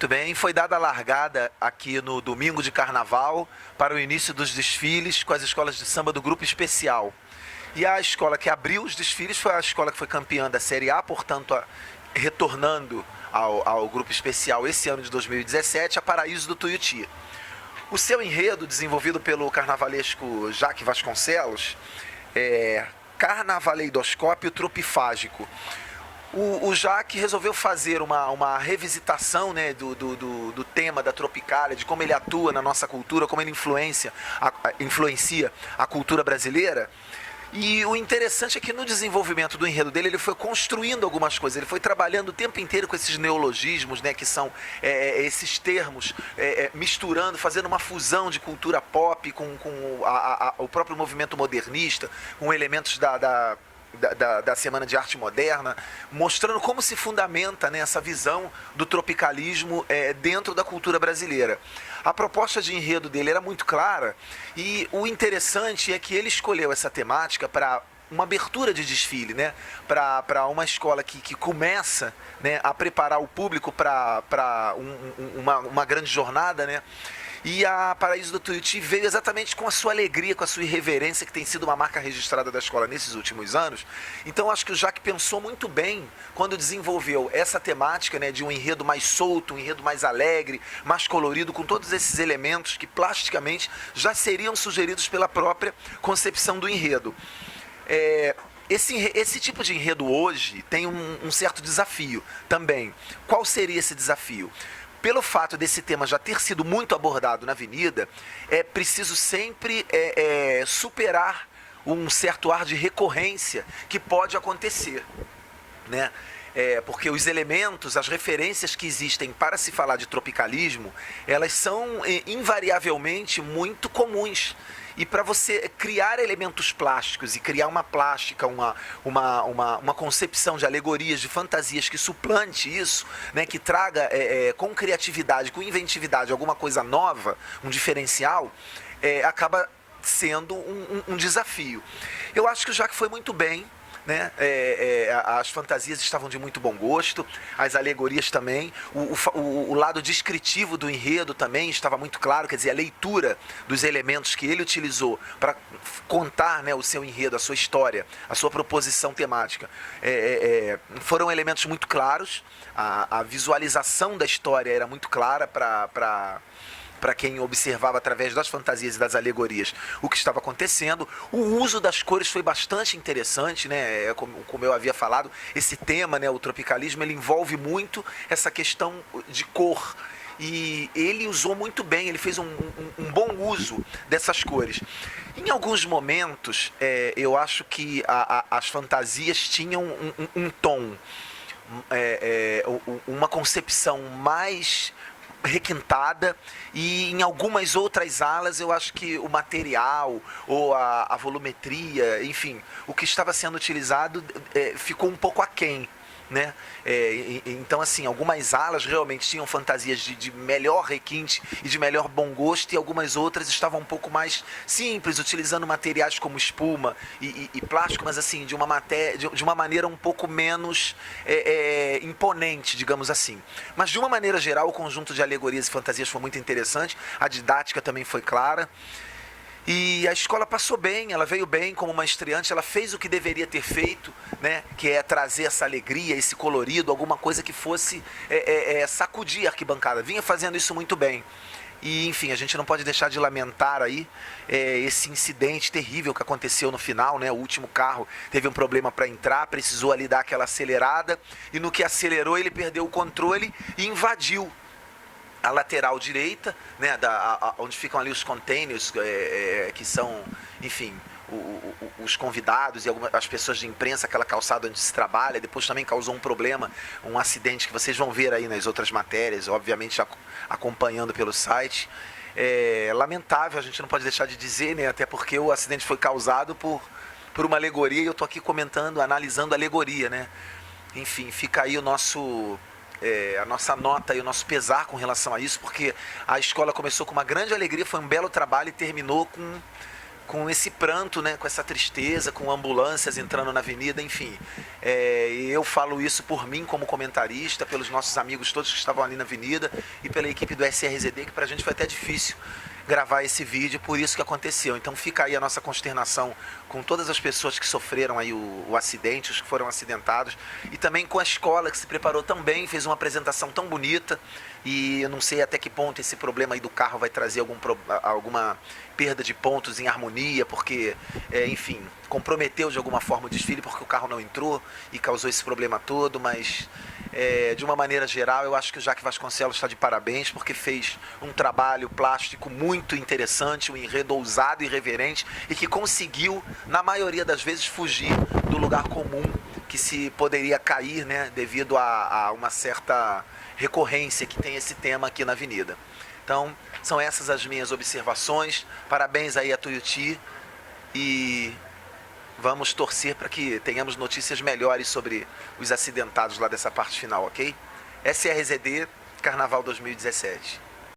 Muito bem, foi dada a largada aqui no domingo de carnaval para o início dos desfiles com as escolas de samba do grupo especial. E a escola que abriu os desfiles foi a escola que foi campeã da Série A, portanto, retornando ao grupo especial esse ano de 2017, a Paraíso do Tuiuti. O seu enredo, desenvolvido pelo carnavalesco Jaque Vasconcelos, é Carnavaleidoscópio Tropifágico. O Jaque resolveu fazer uma revisitação, né, do tema da Tropicália, de como ele atua na nossa cultura, como ele influencia a cultura brasileira. E o interessante é que no desenvolvimento do enredo dele, ele foi construindo algumas coisas, ele foi trabalhando o tempo inteiro com esses neologismos, né, que são esses termos, misturando, fazendo uma fusão de cultura pop com o próprio movimento modernista, com elementos da Semana de Arte Moderna, mostrando como se fundamenta, né, essa visão do tropicalismo dentro da cultura brasileira. A proposta de enredo dele era muito clara e o interessante é que ele escolheu essa temática para uma abertura de desfile, né, para uma escola que começa, né, a preparar o público para uma grande jornada, né. E a Paraíso do Tuiuti veio exatamente com a sua alegria, com a sua irreverência, que tem sido uma marca registrada da escola nesses últimos anos. Então, acho que o Jaque pensou muito bem quando desenvolveu essa temática, né, de um enredo mais solto, um enredo mais alegre, mais colorido, com todos esses elementos que plasticamente já seriam sugeridos pela própria concepção do enredo. Esse tipo de enredo hoje tem um certo desafio também. Qual seria esse desafio? Pelo fato desse tema já ter sido muito abordado na Avenida, é preciso sempre superar um certo ar de recorrência que pode acontecer, né? Porque os elementos, as referências que existem para se falar de tropicalismo, elas são invariavelmente muito comuns. E para você criar elementos plásticos e criar uma plástica, uma concepção de alegorias, de fantasias que suplante isso, né, que traga com criatividade, com inventividade, alguma coisa nova, um diferencial, acaba sendo um desafio. Eu acho que o Jaque foi muito bem, né? As fantasias estavam de muito bom gosto, as alegorias também, o lado descritivo do enredo também estava muito claro, quer dizer, a leitura dos elementos que ele utilizou para contar, né, o seu enredo, a sua história, a sua proposição temática, foram elementos muito claros, a visualização da história era muito clara para quem observava através das fantasias e das alegorias o que estava acontecendo. O uso das cores foi bastante interessante, né? Como eu havia falado, esse tema, né, o tropicalismo, ele envolve muito essa questão de cor. E ele usou muito bem, ele fez um bom uso dessas cores. Em alguns momentos, eu acho que as fantasias tinham um tom, uma concepção mais requintada, e em algumas outras alas eu acho que o material ou a volumetria, enfim, o que estava sendo utilizado ficou um pouco aquém, né? Então, assim, algumas alas realmente tinham fantasias de melhor requinte e de melhor bom gosto, e algumas outras estavam um pouco mais simples, utilizando materiais como espuma e plástico, mas assim, de uma maneira um pouco menos imponente, digamos assim. Mas de uma maneira geral, o conjunto de alegorias e fantasias foi muito interessante, a didática também foi clara. E a escola passou bem, ela veio bem como uma estreante, ela fez o que deveria ter feito, né? Que é trazer essa alegria, esse colorido, alguma coisa que fosse sacudir a arquibancada. Vinha fazendo isso muito bem. E, enfim, a gente não pode deixar de lamentar aí esse incidente terrível que aconteceu no final, né? O último carro teve um problema para entrar, precisou ali dar aquela acelerada, e no que acelerou ele perdeu o controle e invadiu a lateral direita, né, onde ficam ali os containers, que são, enfim, os convidados e as pessoas de imprensa, aquela calçada onde se trabalha. Depois também causou um problema, um acidente que vocês vão ver aí nas outras matérias, obviamente acompanhando pelo site. Lamentável, a gente não pode deixar de dizer, né, até porque o acidente foi causado por uma alegoria, e eu estou aqui comentando, analisando a alegoria, né? Enfim, fica aí a nossa nota e o nosso pesar com relação a isso, porque a escola começou com uma grande alegria, foi um belo trabalho e terminou com esse pranto, né, com essa tristeza, com ambulâncias entrando na avenida, enfim. Eu falo isso por mim como comentarista, pelos nossos amigos todos que estavam ali na avenida e pela equipe do SRZD, que pra gente foi até difícil gravar esse vídeo, por isso que aconteceu. Então fica aí a nossa consternação com todas as pessoas que sofreram aí o acidente, os que foram acidentados, e também com a escola que se preparou tão bem, fez uma apresentação tão bonita, e eu não sei até que ponto esse problema aí do carro vai trazer alguma perda de pontos em harmonia, porque, enfim, comprometeu de alguma forma o desfile porque o carro não entrou e causou esse problema todo, mas de uma maneira geral eu acho que o Jaque Vasconcelos está de parabéns porque fez um trabalho plástico muito interessante, um enredo ousado e irreverente e que conseguiu, na maioria das vezes, fugir do lugar comum que se poderia cair, né, devido a uma certa recorrência que tem esse tema aqui na avenida. Então, são essas as minhas observações. Parabéns aí a Tuiuti e vamos torcer para que tenhamos notícias melhores sobre os acidentados lá dessa parte final, ok? SRZD, Carnaval 2017.